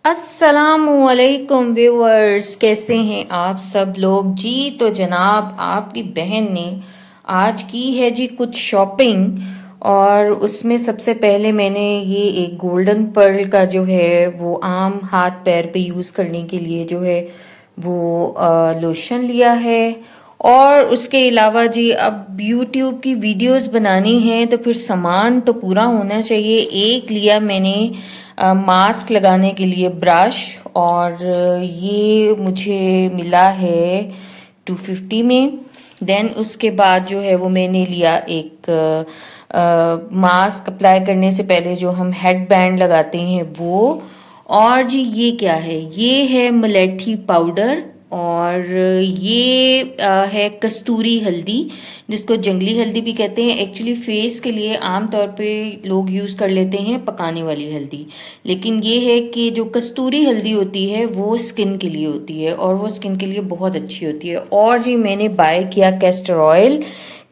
अस्सलामुअलैकुम व्यूअर्स, कैसे हैं आप सब लोग जी। तो जनाब आपकी बहन ने आज की है जी कुछ शॉपिंग, और उसमें सबसे पहले मैंने ये एक गोल्डन पर्ल का जो है वो आम हाथ पैर पे यूज़ करने के लिए जो है वो लोशन लिया है। और उसके अलावा जी अब यूट्यूब की वीडियोस बनानी है तो फिर सामान तो पूरा होना चाहिए। एक लिया मैंने मास्क लगाने के लिए ब्रश, और ये मुझे मिला है 250 में। देन उसके बाद जो है वो मैंने लिया एक मास्क अप्लाई करने से पहले जो हम हेड बैंड लगाते हैं वो। और जी ये क्या है, ये है मलेठी पाउडर, और ये है कस्तूरी हल्दी, जिसको जंगली हल्दी भी कहते हैं। एक्चुअली फेस के लिए आम तौर पे लोग यूज़ कर लेते हैं पकाने वाली हल्दी, लेकिन ये है कि जो कस्तूरी हल्दी होती है वो स्किन के लिए होती है, और वो स्किन के लिए बहुत अच्छी होती है। और जी मैंने बाय किया कैस्टर ऑयल।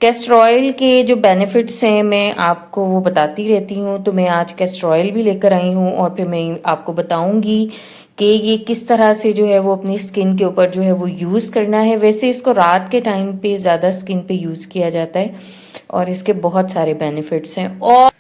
कैस्टर ऑयल के जो बेनिफिट्स हैं मैं आपको वो बताती रहती हूँ, तो मैं आज कैस्टर ऑयल भी लेकर आई हूँ, और फिर मैं आपको बताऊंगी कि ये किस तरह से जो है वो अपनी स्किन के ऊपर जो है वो यूज़ करना है। वैसे इसको रात के टाइम पे ज़्यादा स्किन पे यूज़ किया जाता है, और इसके बहुत सारे बेनिफिट्स हैं। और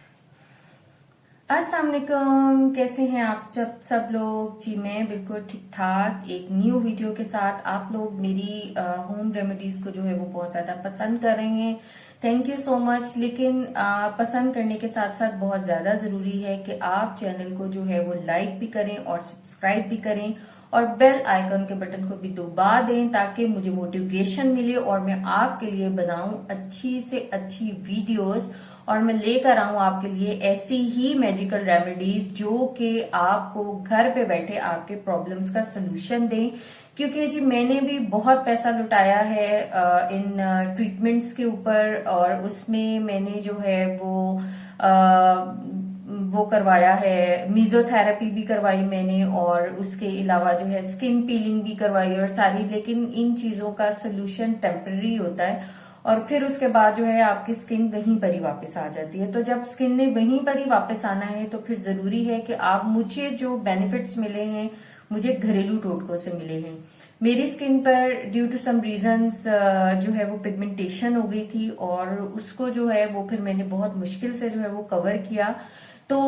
अस्सलाम वालेकुम, कैसे हैं आप सब लोग जी। मैं बिल्कुल ठीक ठाक एक न्यू वीडियो के साथ। आप लोग मेरी होम रेमेडीज को जो है वो बहुत ज़्यादा पसंद कर रहे हैं, थैंक यू सो मच। लेकिन पसंद करने के साथ साथ बहुत ज़्यादा ज़रूरी है कि आप चैनल को जो है वो लाइक भी करें और सब्सक्राइब भी करें, और बेल आइकन के बटन को भी दबा दें ताकि मुझे मोटिवेशन मिले और मैं आपके लिए बनाऊं अच्छी से अच्छी वीडियोस, और मैं लेकर आऊं आपके लिए ऐसी ही मैजिकल रेमेडीज जो कि आपको घर पे बैठे आपके प्रॉब्लम्स का सोल्यूशन दें। क्योंकि जी मैंने भी बहुत पैसा लुटाया है इन ट्रीटमेंट्स के ऊपर, और उसमें मैंने जो है वो करवाया है, मीजोथेरेपी भी करवाई मैंने, और उसके अलावा जो है स्किन पीलिंग भी करवाई और सारी। लेकिन इन चीजों का सोल्यूशन टेम्पररी होता है, और फिर उसके बाद जो है आपकी स्किन वहीं पर ही वापस आ जाती है। तो जब स्किन ने वहीं पर ही वापस आना है तो फिर जरूरी है कि आप, मुझे जो बेनिफिट्स मिले हैं मुझे घरेलू टोटकों से मिले हैं। मेरी स्किन पर ड्यू टू सम रीजंस जो है वो पिगमेंटेशन हो गई थी, और उसको जो है वो फिर मैंने बहुत मुश्किल से जो है वो कवर किया। तो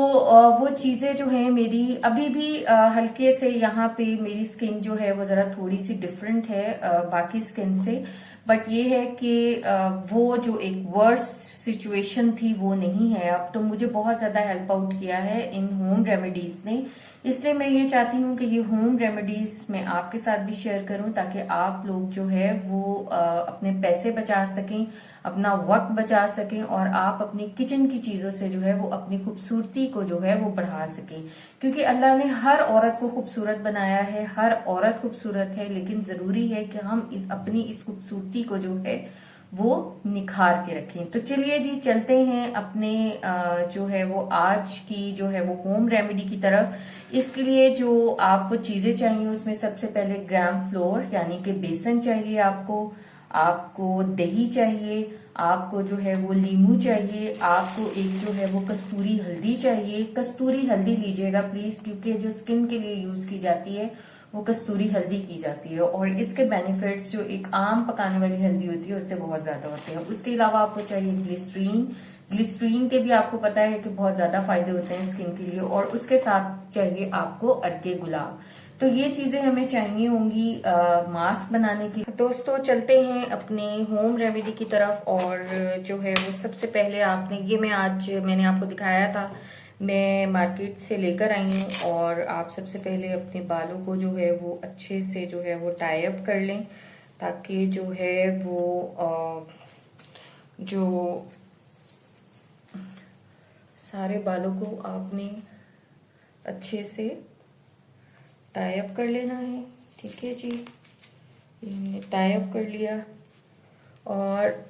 वो चीजें जो है मेरी अभी भी हल्के से यहाँ पे मेरी स्किन जो है वो जरा थोड़ी सी डिफरेंट है बाकी स्किन से। बट ये है कि वो जो एक वर्स सिचुएशन थी वो नहीं है अब। तो मुझे बहुत ज्यादा हेल्प आउट किया है इन होम रेमेडीज ने, इसलिए मैं ये चाहती हूँ कि ये होम रेमेडीज मैं आपके साथ भी शेयर करूं ताकि आप लोग जो है वो अपने पैसे बचा सकें, अपना वक्त बचा सकें, और आप अपनी किचन की चीजों से जो है वो अपनी खूबसूरती को जो है वो बढ़ा सकें। क्योंकि अल्लाह ने हर औरत को खूबसूरत बनाया है, हर औरत खूबसूरत है, लेकिन जरूरी है कि हम अपनी इस खूबसूरती को जो है वो निखार के रखें। तो चलिए जी चलते हैं अपने जो है वो आज की जो है वो होम रेमेडी की तरफ। इसके लिए जो आपको चीजें चाहिए उसमें सबसे पहले ग्राम फ्लोर यानी कि बेसन चाहिए आपको, आपको दही चाहिए, आपको जो है वो लीमू चाहिए, आपको एक जो है वो कस्तूरी हल्दी चाहिए। कस्तूरी हल्दी लीजिएगा प्लीज, क्योंकि जो स्किन के लिए यूज की जाती है वो कस्तूरी हल्दी की जाती है, और इसके बेनिफिट्स जो एक आम पकाने वाली हल्दी होती है उससे बहुत ज्यादा होते हैं। उसके अलावा आपको चाहिए ग्लिसरीन। ग्लिसरीन के भी आपको पता है कि बहुत ज्यादा फायदे होते हैं स्किन के लिए, और उसके साथ चाहिए आपको अर्के गुलाब। तो ये चीजें हमें चाहिए होंगी मास्क बनाने की। दोस्तों चलते हैं अपने होम रेमेडी की तरफ, और जो है वो सबसे पहले आपने ये मैंने आपको दिखाया था, मैं मार्केट से लेकर आई हूँ। और आप सबसे पहले अपने बालों को जो है वो अच्छे से जो है वो टाई अप कर लें, ताकि जो है वो जो सारे बालों को आपने अच्छे से टाई अप कर लेना है। ठीक है जी, टाई अप कर लिया। और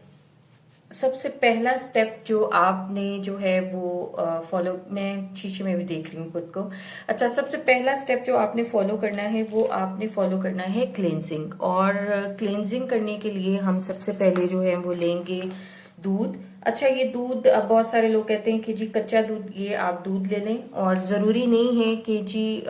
सबसे पहला स्टेप जो आपने जो है वो फॉलो, मैं शीशे में भी देख रही हूँ खुद को। अच्छा, सबसे पहला स्टेप जो आपने फॉलो करना है वो आपने फॉलो करना है क्लेंजिंग। और क्लेंजिंग करने के लिए हम सबसे पहले जो है वो लेंगे दूध। अच्छा, ये दूध, अब बहुत सारे लोग कहते हैं कि जी कच्चा दूध, ये आप दूध ले लें, और ज़रूरी नहीं है कि जी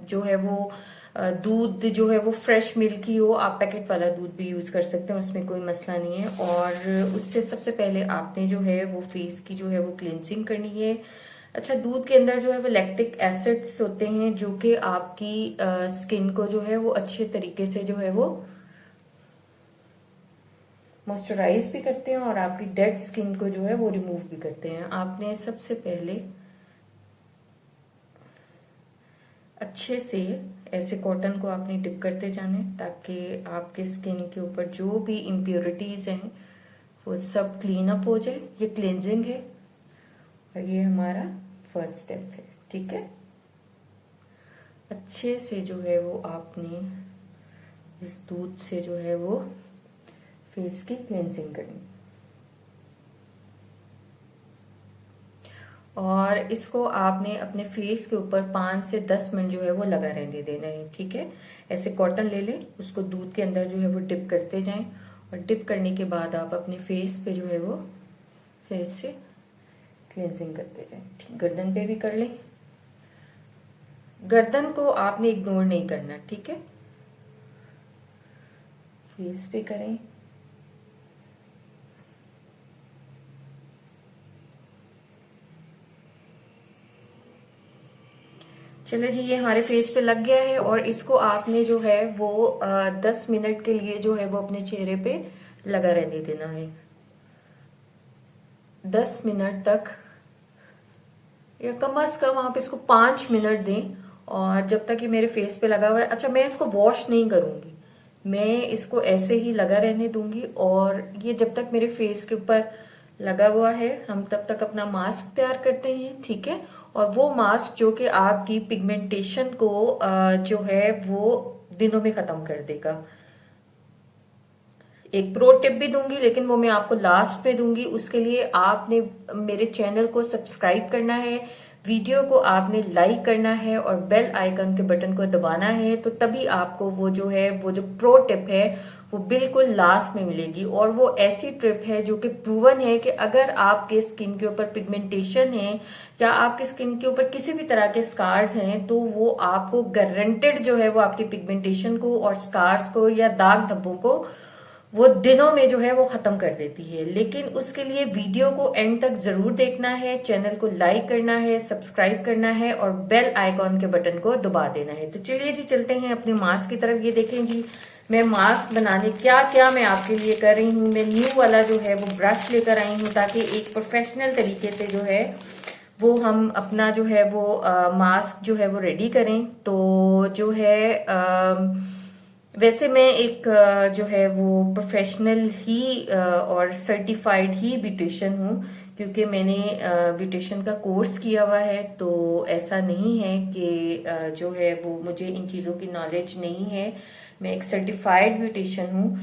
जो है वो दूध जो है वो फ्रेश मिल्क ही हो, आप पैकेट वाला दूध भी यूज़ कर सकते हैं, उसमें कोई मसला नहीं है। और उससे सबसे पहले आपने जो है वो फेस की जो है वो क्लिनजिंग करनी है। अच्छा, दूध के अंदर जो है वो लैक्टिक एसिड्स होते हैं जो कि आपकी स्किन को जो है वो अच्छे तरीके से जो है वो मॉइस्चराइज भी करते हैं और आपकी डेड स्किन को जो है वो रिमूव भी करते हैं। आपने सबसे पहले अच्छे से ऐसे कॉटन को आपने डिप करते जाना है ताकि आपके स्किन के ऊपर जो भी इम्प्योरिटीज हैं वो सब क्लीन अप हो जाए। ये क्लेंजिंग है और ये हमारा फर्स्ट स्टेप है, ठीक है। अच्छे से जो है वो आपने इस दूध से जो है वो फेस की क्लेंजिंग करनी, और इसको आपने अपने फेस के ऊपर 5 से 10 मिनट जो है वो लगा रहने देना है, ठीक है। ऐसे कॉटन ले लें, उसको दूध के अंदर जो है वो डिप करते जाएं, और डिप करने के बाद आप अपने फेस पे जो है वो फेस से क्लेंजिंग करते जाएं। ठीक, गर्दन पे भी कर लें, गर्दन को आपने इग्नोर नहीं करना, ठीक है। फेस पे करें। चलो जी, ये हमारे फेस पे लग गया है, और इसको आपने जो है वो 10 मिनट के लिए जो है वो अपने चेहरे पे लगा रहने देना है, 10 मिनट तक, या कम से कम आप इसको 5 मिनट दें। और जब तक ये मेरे फेस पे लगा हुआ है, अच्छा मैं इसको वॉश नहीं करूंगी, मैं इसको ऐसे ही लगा रहने दूंगी, और ये जब तक मेरे फेस के ऊपर लगा हुआ है हम तब तक अपना मास्क तैयार करते हैं, ठीक है। और वो मास्क जो कि आपकी पिगमेंटेशन को जो है वो दिनों में खत्म कर देगा। एक प्रो टिप भी दूंगी, लेकिन वो मैं आपको लास्ट में दूंगी। उसके लिए आपने मेरे चैनल को सब्सक्राइब करना है, वीडियो को आपने लाइक करना है, और बेल आइकन के बटन को दबाना है, तो तभी आपको वो जो है वो जो प्रो टिप है वो बिल्कुल लास्ट में मिलेगी। और वो ऐसी ट्रिप है जो कि प्रूवन है कि अगर आपके स्किन के ऊपर पिगमेंटेशन है, या आपके स्किन के ऊपर किसी भी तरह के स्कार्स हैं, तो वो आपको गारंटेड जो है वो आपकी पिगमेंटेशन को और स्कार्स को या दाग धब्बों को वो दिनों में जो है वो खत्म कर देती है। लेकिन उसके लिए वीडियो को एंड तक जरूर देखना है, चैनल को लाइक करना है, सब्सक्राइब करना है, और बेल आइकॉन के बटन को दबा देना है। तो चलिए जी, चलते हैं अपने मास्क की तरफ। ये देखें जी, मैं मास्क बनाने क्या क्या मैं आपके लिए कर रही हूँ। मैं न्यू वाला जो है वो ब्रश लेकर आई हूँ, ताकि एक प्रोफेशनल तरीके से जो है वो हम अपना जो है वो मास्क जो है वो रेडी करें। तो जो है वैसे मैं एक जो है वो प्रोफेशनल ही और सर्टिफाइड ही ब्यूटिशियन हूँ, क्योंकि मैंने ब्यूटिशियन का कोर्स किया हुआ है। तो ऐसा नहीं है कि जो है वो मुझे इन चीज़ों की नॉलेज नहीं है, मैं एक सर्टिफाइड ब्यूटिशियन हूँ।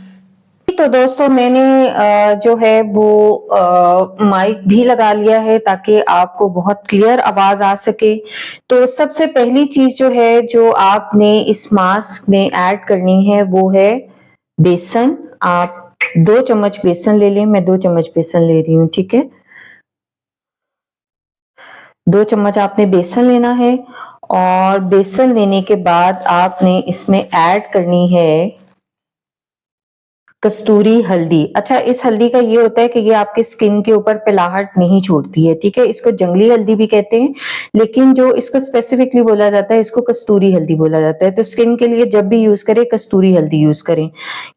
तो दोस्तों, मैंने जो है वो माइक भी लगा लिया है ताकि आपको बहुत क्लियर आवाज आ सके। तो सबसे पहली चीज जो है जो आपने इस मास्क में ऐड करनी है वो है बेसन। आप 2 चम्मच बेसन ले लें, मैं 2 चम्मच बेसन ले रही हूँ, ठीक है। 2 चम्मच आपने बेसन लेना है, और बेसन लेने के बाद आपने इसमें ऐड करनी है कस्तूरी हल्दी। अच्छा, इस हल्दी का ये होता है कि ये आपके स्किन के ऊपर पिलाहट नहीं छोड़ती है, ठीक है। इसको जंगली हल्दी भी कहते हैं, लेकिन जो इसको स्पेसिफिकली बोला जाता है इसको कस्तूरी हल्दी बोला जाता है। तो स्किन के लिए जब भी यूज करें कस्तूरी हल्दी यूज करें।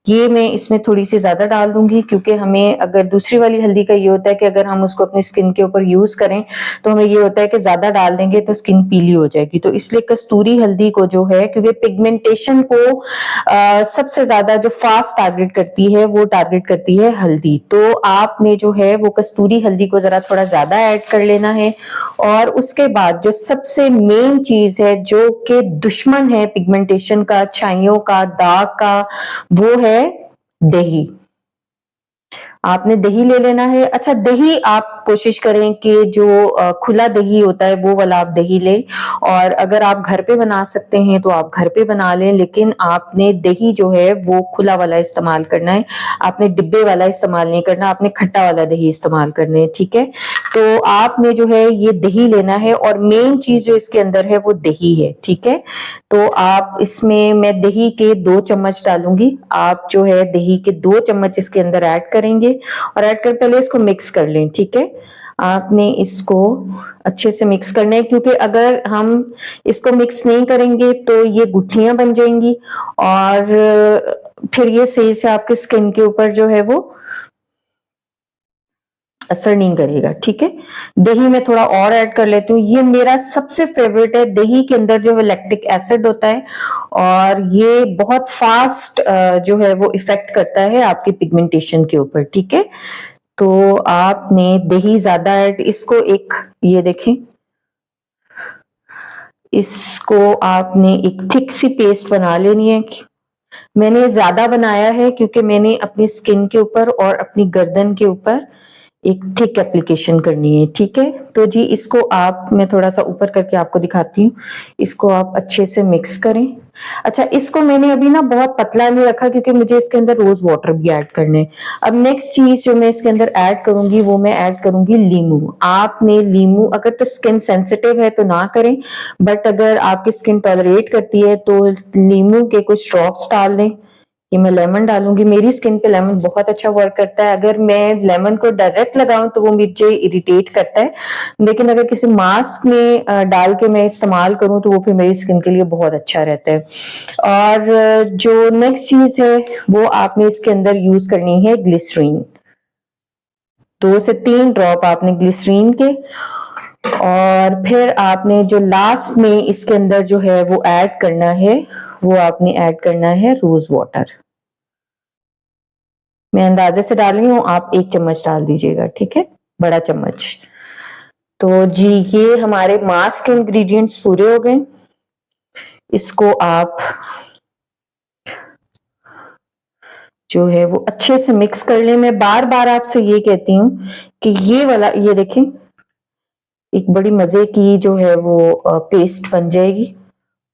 ये मैं इसमें थोड़ी सी ज्यादा डाल दूंगी, क्योंकि हमें अगर दूसरी वाली हल्दी का ये होता है कि अगर हम उसको अपनी स्किन के ऊपर यूज करें तो हमें ये होता है कि ज्यादा डाल देंगे तो स्किन पीली हो जाएगी। तो इसलिए कस्तूरी हल्दी को जो है, क्योंकि पिगमेंटेशन को सबसे ज्यादा जो फास्ट टारगेट करती है वो टारगेट करती है हल्दी। तो आपने जो है वो कस्तूरी हल्दी को जरा थोड़ा ज्यादा ऐड कर लेना है। और उसके बाद जो सबसे मेन चीज है जो कि दुश्मन है पिगमेंटेशन का, छाइयों का, दाग का, वो है दही। आपने दही ले लेना है। अच्छा, दही आप कोशिश करें कि जो खुला दही होता है वो वाला आप दही लें, और अगर आप घर पे बना सकते हैं तो आप घर पे बना लें, लेकिन आपने दही जो है वो खुला वाला इस्तेमाल करना है, आपने डिब्बे वाला इस्तेमाल नहीं करना, आपने खट्टा वाला दही इस्तेमाल करना है, ठीक है। तो आपने जो है ये दही लेना है, और मेन चीज जो इसके अंदर है वो दही है, ठीक है। तो आप इसमें, मैं दही के 2 चम्मच डालूंगी, आप जो है दही के 2 चम्मच इसके अंदर ऐड करेंगे, और ऐड कर पहले इसको मिक्स कर लें, ठीक है। आपने इसको अच्छे से मिक्स करना है, क्योंकि अगर हम इसको मिक्स नहीं करेंगे तो ये गुठलियां बन जाएंगी, और फिर ये सही से आपके स्किन के ऊपर जो है वो असर नहीं करेगा, ठीक है। दही में थोड़ा और ऐड कर लेती हूँ, ये मेरा सबसे फेवरेट है। दही के अंदर जो है लैक्टिक एसिड होता है, और ये बहुत फास्ट जो है वो इफेक्ट करता है आपकी पिगमेंटेशन के ऊपर, ठीक है। तो आपने दही ज्यादा ऐड, इसको एक, ये देखें, इसको आपने एक थिक सी पेस्ट बना लेनी है। मैंने ज्यादा बनाया है क्योंकि मैंने अपनी स्किन के ऊपर और अपनी गर्दन के ऊपर एक थिक एप्लीकेशन करनी है, ठीक है। तो जी इसको आप, मैं थोड़ा सा ऊपर करके आपको दिखाती हूँ, इसको आप अच्छे से मिक्स करें। अच्छा, इसको मैंने अभी ना बहुत पतला नहीं रखा क्योंकि मुझे इसके अंदर रोज वाटर भी ऐड करने हैं। अब नेक्स्ट चीज जो मैं इसके अंदर ऐड करूंगी वो मैं ऐड करूंगी लीमू। आपने लीमू, अगर तो स्किन सेंसिटिव है तो ना करें, बट अगर आपकी स्किन टॉलरेट करती है तो लीमू के कुछ ड्रॉप्स डाल दें। ये मैं लेमन डालूंगी, मेरी स्किन पे लेमन बहुत अच्छा वर्क करता है। अगर मैं लेमन को डायरेक्ट लगाऊं तो वो मुझे इरिटेट करता है, लेकिन अगर किसी मास्क में डाल के मैं इस्तेमाल करूं तो वो फिर मेरी स्किन के लिए बहुत अच्छा रहता है। और जो नेक्स्ट चीज है वो आपने इसके अंदर यूज करनी है ग्लिसरीन, 2 से 3 ड्रॉप आपने ग्लिसरीन के, और फिर आपने जो लास्ट में इसके अंदर जो है वो ऐड करना है, वो आपने ऐड करना है रोज वाटर। मैं अंदाजे से डाल रही हूँ, आप 1 चम्मच डाल दीजिएगा, ठीक है, बड़ा चम्मच। तो जी ये हमारे मास्क इंग्रेडिएंट्स पूरे हो गए। इसको आप जो है वो अच्छे से मिक्स कर लें। मैं बार बार आपसे ये कहती हूँ कि ये वाला, ये देखें, एक बड़ी मजे की जो है वो पेस्ट बन जाएगी,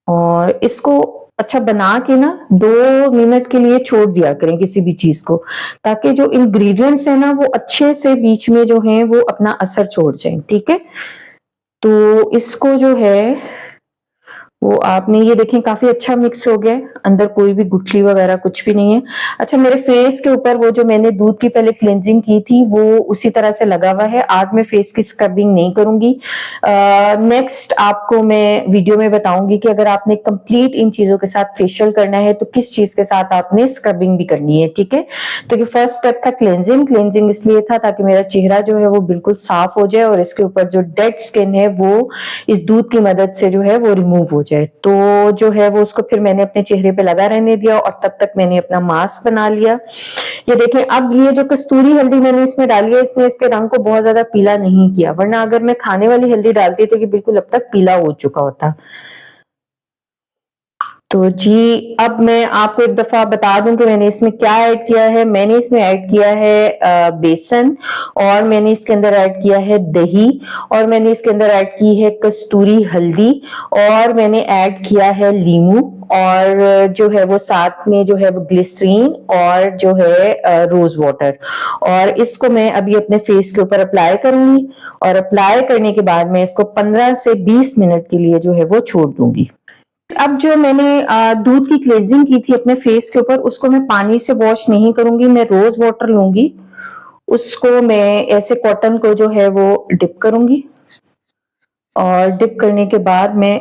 और इसको अच्छा बना के ना 2 मिनट के लिए छोड़ दिया करें किसी भी चीज को, ताकि जो इंग्रेडिएंट्स है ना वो अच्छे से बीच में जो है वो अपना असर छोड़ जाए, ठीक है। तो इसको जो है वो आपने, ये देखें, काफी अच्छा मिक्स हो गया है, अंदर कोई भी गुठली वगैरह कुछ भी नहीं है। अच्छा, मेरे फेस के ऊपर वो जो मैंने दूध की पहले क्लेंजिंग की थी वो उसी तरह से लगा हुआ है। आज मैं फेस की स्क्रबिंग नहीं करूंगी, नेक्स्ट आपको मैं वीडियो में बताऊंगी कि अगर आपने कंप्लीट इन चीजों के साथ फेशियल करना है तो किस चीज के साथ आपने स्क्रबिंग भी करनी है, ठीक है। तो ये फर्स्ट स्टेप था क्लेंजिंग। क्लेंजिंग इसलिए था ताकि मेरा चेहरा जो है वो बिल्कुल साफ हो जाए और इसके ऊपर जो डेड स्किन है वो इस दूध की मदद से जो है वो रिमूव हो जाए। तो जो है वो उसको फिर मैंने अपने चेहरे पे लगा रहने दिया, और तब तक मैंने अपना मास्क बना लिया। ये देखें, अब ये जो कस्तूरी हल्दी मैंने इसमें डाली है, इसने इसके रंग को बहुत ज्यादा पीला नहीं किया, वरना अगर मैं खाने वाली हल्दी डालती तो ये बिल्कुल अब तक पीला हो चुका होता। तो जी अब मैं आपको एक दफा बता दूं कि मैंने इसमें क्या ऐड किया है। मैंने इसमें ऐड किया है बेसन, और मैंने इसके अंदर ऐड किया है दही, और मैंने इसके अंदर ऐड की है कस्तूरी हल्दी, और मैंने ऐड किया है लीमू, और जो है वो साथ में जो है वो ग्लिसरीन, और जो है रोज वाटर। और इसको मैं अभी अपने फेस के ऊपर अप्लाई करूंगी, और अप्लाई करने के बाद मैं इसको 15 से 20 मिनट के लिए जो है वो छोड़ दूंगी। अब जो मैंने दूध की क्लेंजिंग की थी अपने फेस के ऊपर, उसको मैं पानी से वॉश नहीं करूंगी, मैं रोज वाटर लूंगी, उसको मैं ऐसे कॉटन को जो है वो डिप करूंगी, और डिप करने के बाद मैं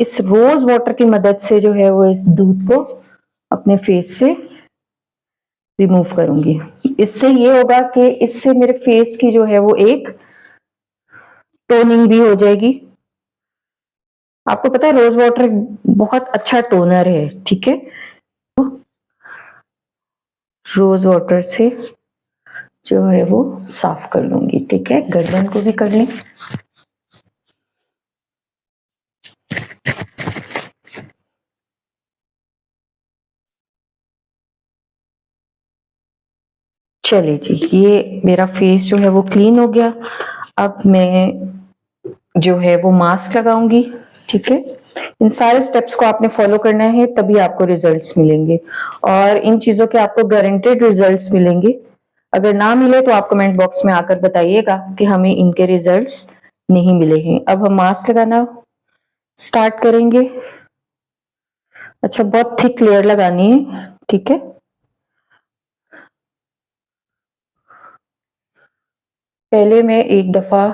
इस रोज वाटर की मदद से जो है वो इस दूध को अपने फेस से रिमूव करूंगी। इससे ये होगा कि इससे मेरे फेस की जो है वो एक टोनिंग भी हो जाएगी। आपको पता है रोज वाटर बहुत अच्छा टोनर है, ठीक है। रोज वाटर से जो है वो साफ कर लूंगी, ठीक है। गर्दन को भी कर लें। चलिए जी, ये मेरा फेस जो है वो क्लीन हो गया। अब मैं जो है वो मास्क लगाऊंगी, ठीक है। इन सारे स्टेप्स को आपने फॉलो करना है, तभी आपको रिजल्ट्स मिलेंगे और इन चीजों के आपको गारंटेड रिजल्ट्स मिलेंगे। अगर ना मिले तो आप कमेंट बॉक्स में आकर बताइएगा कि हमें इनके रिजल्ट्स नहीं मिले हैं। अब हम मास्क लगाना स्टार्ट करेंगे। अच्छा, बहुत थिक लेयर लगानी है, ठीक है। पहले मैं एक दफा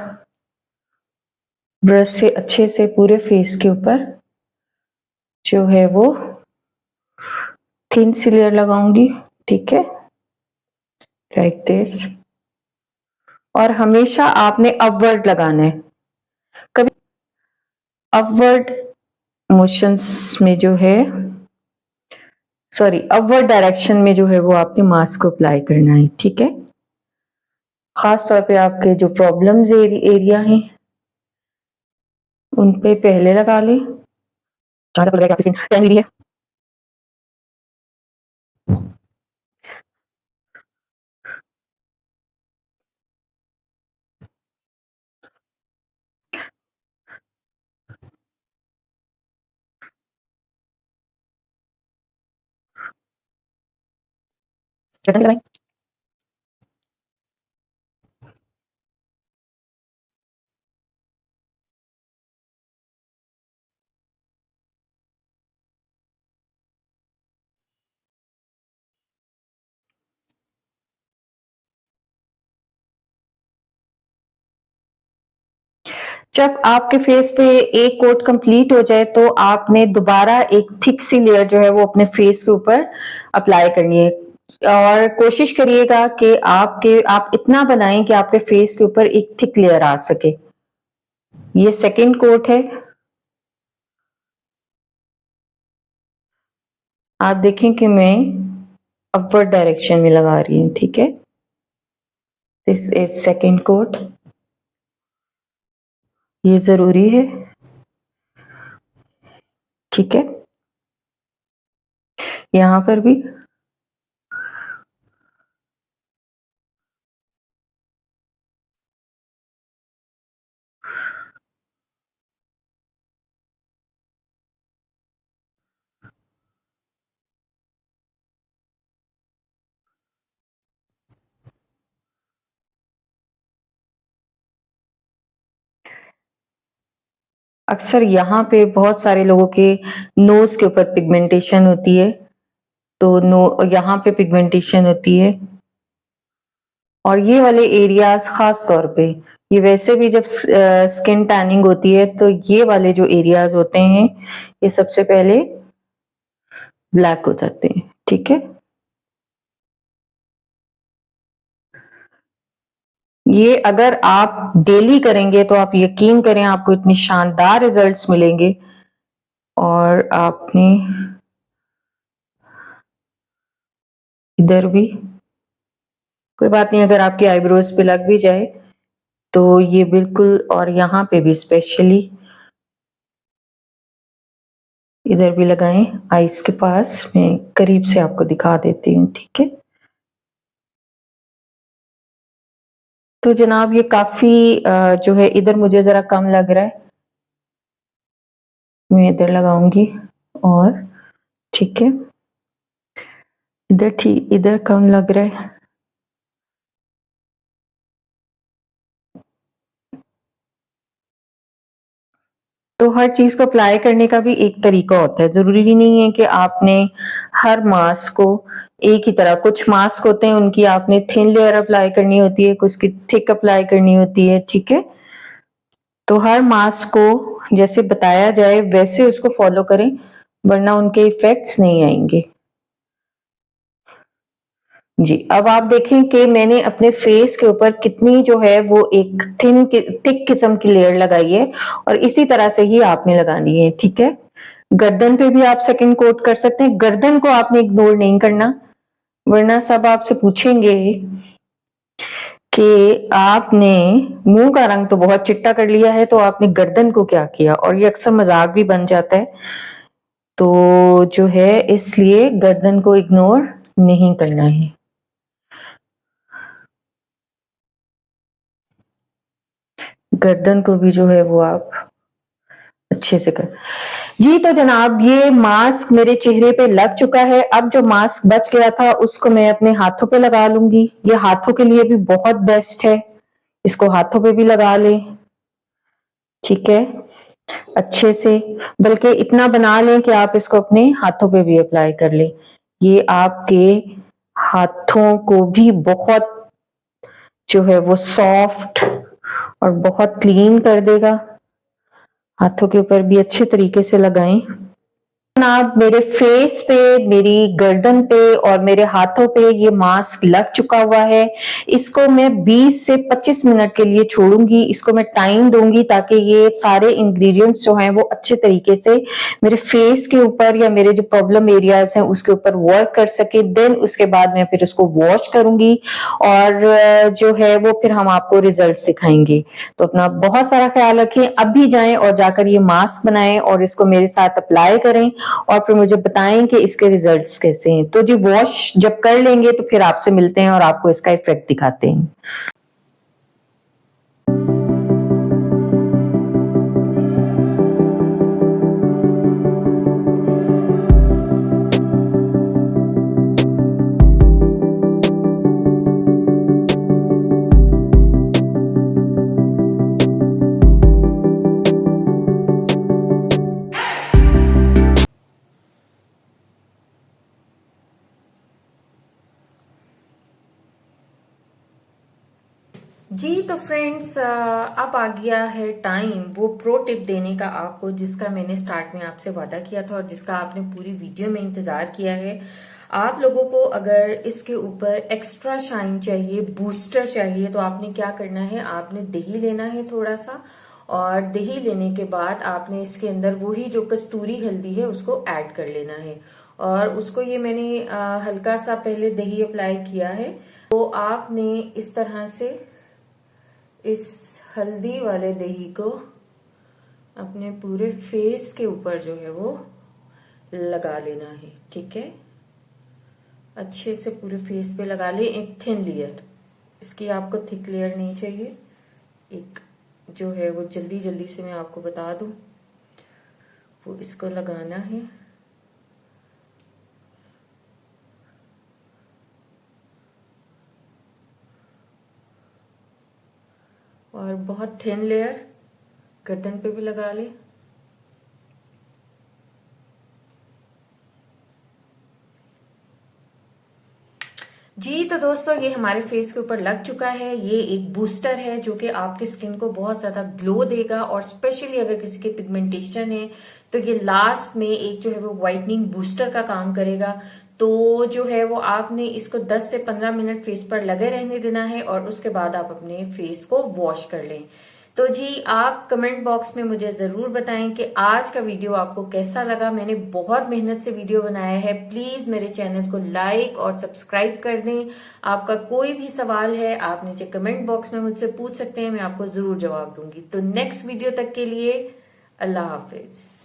ब्रश से अच्छे से पूरे फेस के ऊपर जो है वो थिन सी लेयर लगाऊंगी, ठीक है, लाइक दिस। और हमेशा आपने अपवर्ड लगाना है, कभी अपवर्ड मोशंस में जो है, सॉरी, अपवर्ड डायरेक्शन में जो है वो आपने मास्क को अप्लाई करना है, ठीक है। खास तौर पे आपके जो प्रॉब्लम्स एरिया हैं उन पे पहले लगा लें, जहां तक लग रहा है कि आपकी स्किन टैन हुई है। बटन लगाएं। जब आपके फेस पे एक कोट कंप्लीट हो जाए तो आपने दोबारा एक थिक सी लेयर जो है वो अपने फेस के ऊपर अप्लाई करनी है और कोशिश करिएगा कि आप इतना बनाएं कि आपके फेस के ऊपर एक थिक लेयर आ सके। ये सेकंड कोट है, आप देखें कि मैं अपवर्ड डायरेक्शन में लगा रही हूँ, ठीक है। दिस इज सेकंड कोट, ये जरूरी है, ठीक है। यहां पर भी अक्सर यहाँ पे बहुत सारे लोगों के नोज के ऊपर पिगमेंटेशन होती है, तो यहाँ पे पिगमेंटेशन होती है और ये वाले एरियाज खास तौर पे, ये वैसे भी जब स्किन टैनिंग होती है तो ये वाले जो एरियाज होते हैं ये सबसे पहले ब्लैक हो जाते हैं, ठीक है। ये अगर आप डेली करेंगे तो आप यकीन करें आपको इतनी शानदार रिजल्ट्स मिलेंगे। और आपने इधर भी कोई बात नहीं, अगर आपकी आईब्रोज पे लग भी जाए तो ये बिल्कुल, और यहाँ पे भी स्पेशली इधर भी लगाएं आईज के पास। मैं करीब से आपको दिखा देती हूँ, ठीक है। तो जनाब ये काफी जो है इधर मुझे जरा कम लग रहा है, मैं इधर लगाऊंगी और ठीक है, इधर ठीक, इधर कम लग रहा है। तो हर चीज को अप्लाई करने का भी एक तरीका होता है, जरूरी नहीं है कि आपने हर मास्क को एक ही तरह, कुछ मास्क होते हैं उनकी आपने थिन लेयर अप्लाई करनी होती है, कुछ की थिक अप्लाई करनी होती है, ठीक है। तो हर मास्क को जैसे बताया जाए वैसे उसको फॉलो करें, वरना उनके इफेक्ट्स नहीं आएंगे। जी, अब आप देखें कि मैंने अपने फेस के ऊपर कितनी जो है वो एक थिक किस्म की लेयर लगाई है और इसी तरह से ही आपने लगानी है, ठीक है। गर्दन पे भी आप सेकंड कोट कर सकते हैं, गर्दन को आपने इग्नोर नहीं करना, वरना सब आपसे पूछेंगे कि आपने मुंह का रंग तो बहुत चिट्टा कर लिया है तो आपने गर्दन को क्या किया, और ये अक्सर मजाक भी बन जाता है। तो जो है इसलिए गर्दन को इग्नोर नहीं करना है। गर्दन को भी जो है वो आप अच्छे से कर। जी तो जनाब ये मास्क मेरे चेहरे पे लग चुका है। अब जो मास्क बच गया था उसको मैं अपने हाथों पे लगा लूंगी। ये हाथों के लिए भी बहुत बेस्ट है, इसको हाथों पे भी लगा लें, ठीक है, अच्छे से। बल्कि इतना बना लें कि आप इसको अपने हाथों पे भी अप्लाई कर लें। ये आपके हाथों को भी बहुत जो है वो सॉफ्ट और बहुत क्लीन कर देगा। हाथों के ऊपर भी अच्छे तरीके से लगाएं। आप मेरे फेस पे, मेरी गर्दन पे और मेरे हाथों पे ये मास्क लग चुका हुआ है। इसको मैं 20 से 25 मिनट के लिए छोड़ूंगी। इसको मैं टाइम दूंगी ताकि ये सारे इंग्रेडिएंट्स जो हैं वो अच्छे तरीके से मेरे फेस के ऊपर या मेरे जो प्रॉब्लम एरियाज हैं उसके ऊपर वर्क कर सके। देन उसके बाद मैं फिर उसको वॉश करूंगी और जो है वो फिर हम आपको रिजल्ट दिखाएंगे। तो अपना बहुत सारा ख्याल रखें। अब भी जाएं और जाकर ये मास्क बनाएं और इसको मेरे साथ अप्लाई करें और फिर मुझे बताएं कि इसके रिजल्ट्स कैसे हैं। तो जी वॉश जब कर लेंगे तो फिर आपसे मिलते हैं और आपको इसका इफेक्ट दिखाते हैं। जी तो फ्रेंड्स अब आ गया है टाइम वो प्रो टिप देने का आपको, जिसका मैंने स्टार्ट में आपसे वादा किया था और जिसका आपने पूरी वीडियो में इंतजार किया है। आप लोगों को अगर इसके ऊपर एक्स्ट्रा शाइन चाहिए, बूस्टर चाहिए, तो आपने क्या करना है, आपने दही लेना है थोड़ा सा, और दही लेने के बाद आपने इसके अंदर वही जो कस्तूरी हल्दी है उसको ऐड कर लेना है। और उसको ये मैंने हल्का सा पहले दही अप्लाई किया है, तो आपने इस तरह से इस हल्दी वाले दही को अपने पूरे फेस के ऊपर जो है वो लगा लेना है, ठीक है। अच्छे से पूरे फेस पे लगा ले, एक थिन लेयर, इसकी आपको थिक लेयर नहीं चाहिए। एक जो है वो जल्दी जल्दी से मैं आपको बता दूं, वो इसको लगाना है। और बहुत थिन लेयर गर्दन पे भी लगा ले। जी तो दोस्तों ये हमारे फेस के ऊपर लग चुका है। ये एक बूस्टर है जो कि आपकी स्किन को बहुत ज्यादा ग्लो देगा, और स्पेशली अगर किसी के पिगमेंटेशन है तो ये लास्ट में एक जो है वो व्हाइटनिंग बूस्टर का काम करेगा। तो जो है वो आपने इसको 10 से 15 मिनट फेस पर लगे रहने देना है और उसके बाद आप अपने फेस को वॉश कर लें। तो जी आप कमेंट बॉक्स में मुझे जरूर बताएं कि आज का वीडियो आपको कैसा लगा। मैंने बहुत मेहनत से वीडियो बनाया है। प्लीज मेरे चैनल को लाइक और सब्सक्राइब कर दें। आपका कोई भी सवाल है आप नीचे कमेंट बॉक्स में मुझसे पूछ सकते हैं, मैं आपको जरूर जवाब दूंगी। तो नेक्स्ट वीडियो तक के लिए अल्लाह हाफिज।